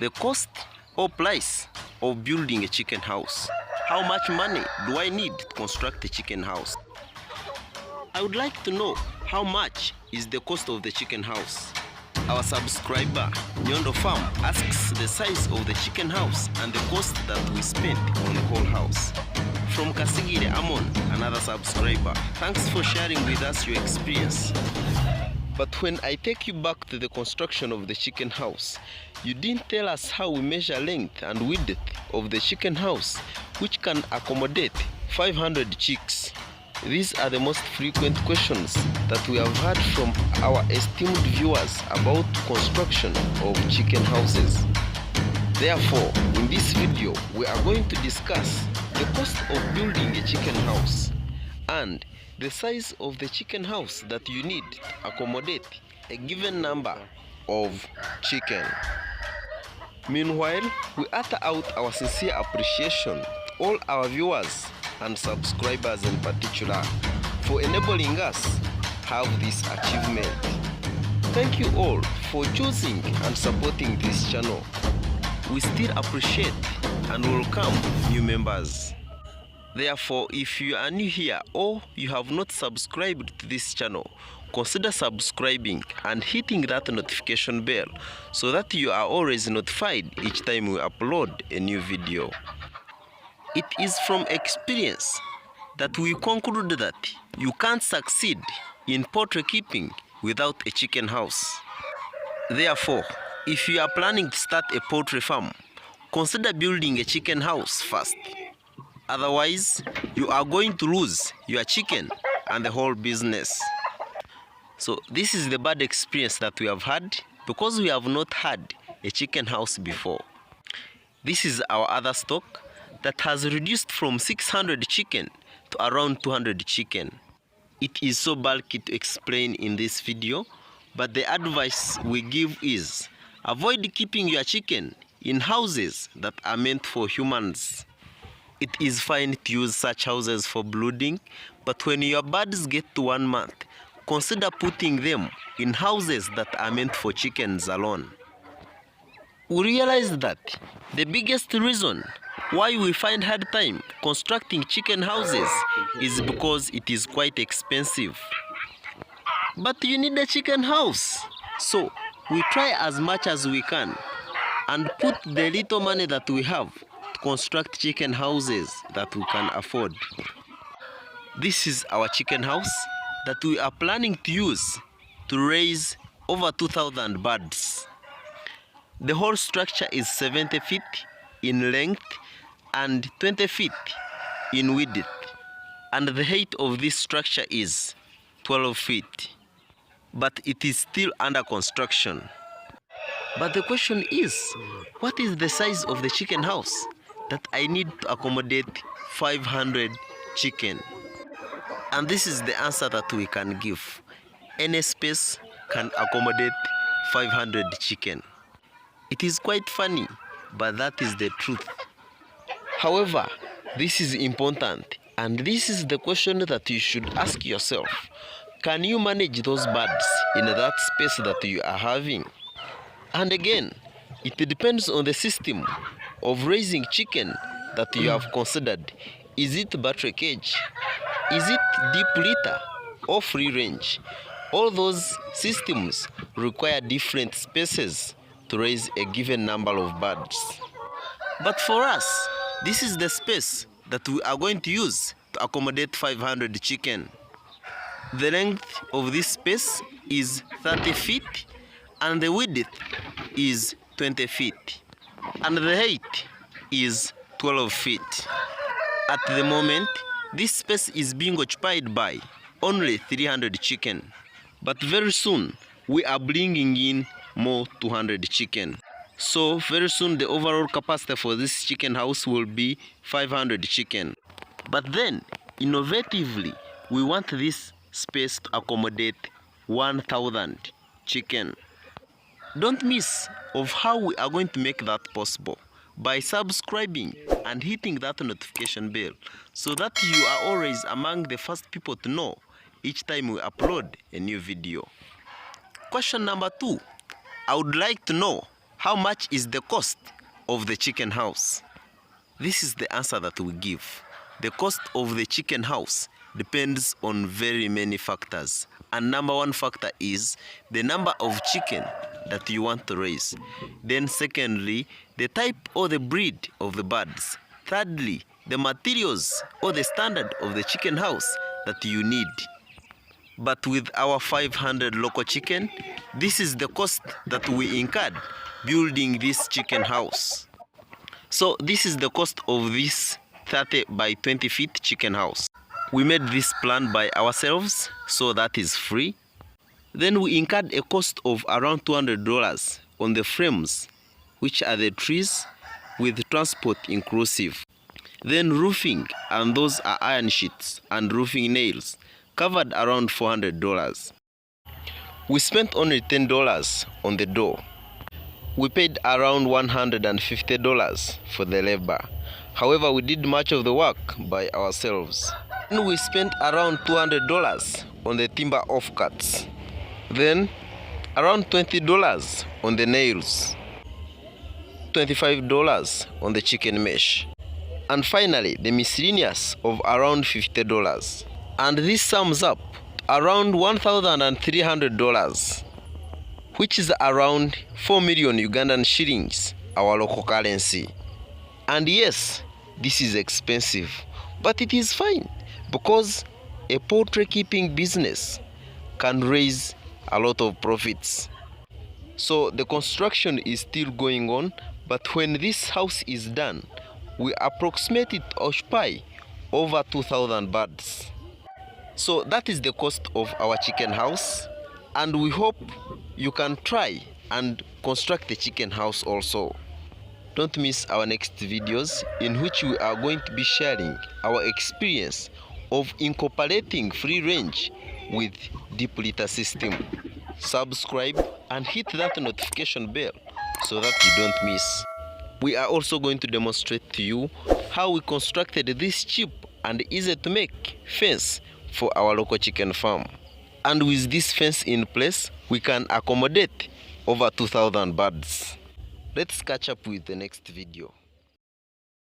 The cost or price of building a chicken house. How much money do I need to construct a chicken house? I would like to know how much is the cost of the chicken house. Our subscriber Nyondo Farm asks the size of the chicken house and the cost that we spent on the whole house. From Kasigire Amon, another subscriber, thanks for sharing with us your experience. But when I take you back to the construction of the chicken house, you didn't tell us how we measure length and width of the chicken house, which can accommodate 500 chicks. These are the most frequent questions that we have heard from our esteemed viewers about construction of chicken houses. Therefore, in this video, we are going to discuss the cost of building a chicken house and the size of the chicken house that you need to accommodate a given number of chicken. Meanwhile, we utter out our sincere appreciation to all our viewers and subscribers in particular for enabling us have this achievement. Thank you all for choosing and supporting this channel. We still appreciate and welcome new members. Therefore, if you are new here or you have not subscribed to this channel, consider subscribing and hitting that notification bell so that you are always notified each time we upload a new video. It is from experience that we conclude that you can't succeed in poultry keeping without a chicken house. Therefore, if you are planning to start a poultry farm, consider building a chicken house first. Otherwise, you are going to lose your chicken and the whole business. So this is the bad experience that we have had because we have not had a chicken house before. This is our other stock that has reduced from 600 chicken to around 200 chicken. It is so bulky to explain in this video, but the advice we give is avoid keeping your chicken in houses that are meant for humans. It is fine to use such houses for brooding, but when your birds get to 1 month, consider putting them in houses that are meant for chickens alone. We realize that the biggest reason why we find hard time constructing chicken houses is because it is quite expensive. But you need a chicken house, so we try as much as we can and put the little money that we have to construct chicken houses that we can afford. This is our chicken house that we are planning to use to raise over 2,000 birds. The whole structure is 70 feet in length and 20 feet in width, and the height of this structure is 12 feet. But it is still under construction. But the question is, what is the size of the chicken house that I need to accommodate 500 chicken? And this is the answer that we can give. Any space can accommodate 500 chicken. It is quite funny, but that is the truth. However, this is important, and this is the question that you should ask yourself. Can you manage those birds in that space that you are having? And again, it depends on the system of raising chicken that you have considered. Is it battery cage? Is it deep litter or free range? All those systems require different spaces to raise a given number of birds. But for us, this is the space that we are going to use to accommodate 500 chicken. The length of this space is 30 feet and the width is 20 feet and the height is 12 feet. At the moment, this space is being occupied by only 300 chicken, but very soon we are bringing in more 200 chicken. So very soon the overall capacity for this chicken house will be 500 chicken. But then, innovatively, we want this space to accommodate 1,000 chicken. Don't miss of how we are going to make that possible by subscribing and hitting that notification bell so that you are always among the first people to know each time we upload a new video. Question number 2. I would like to know how much is the cost of the chicken house? This is the answer that we give. The cost of the chicken house depends on very many factors. And number one factor is the number of chicken that you want to raise. Then secondly, the type or the breed of the birds. Thirdly, the materials or the standard of the chicken house that you need. But with our 500 local chicken, this is the cost that we incurred building this chicken house. So this is the cost of this 30 by 20 feet chicken house. We made this plan by ourselves, so that is free. Then we incurred a cost of around $200 on the frames, which are the trees, with transport inclusive. Then roofing, and those are iron sheets and roofing nails, covered around $400. We spent only $10 on the door. We paid around $150 for the labor. However, we did much of the work by ourselves. Then we spent around $200 on the timber offcuts. Then around $20 on the nails. $25 on the chicken mesh. And finally, the miscellaneous of around $50. And this sums up around $1,300, which is around 4 million Ugandan shillings, our local currency. And yes, this is expensive, but it is fine because a poultry keeping business can raise a lot of profits. So the construction is still going on, but when this house is done, we approximate it occupy over 2,000 birds. So that is the cost of our chicken house, and we hope you can try and construct the chicken house also. Don't miss our next videos, in which we are going to be sharing our experience of incorporating free range with deep litter system. Subscribe and hit that notification bell so that you don't miss. We are also going to demonstrate to you how we constructed this cheap and easy to make fence for our local chicken farm. And with this fence in place, we can accommodate over 2,000 birds. Let's catch up with the next video.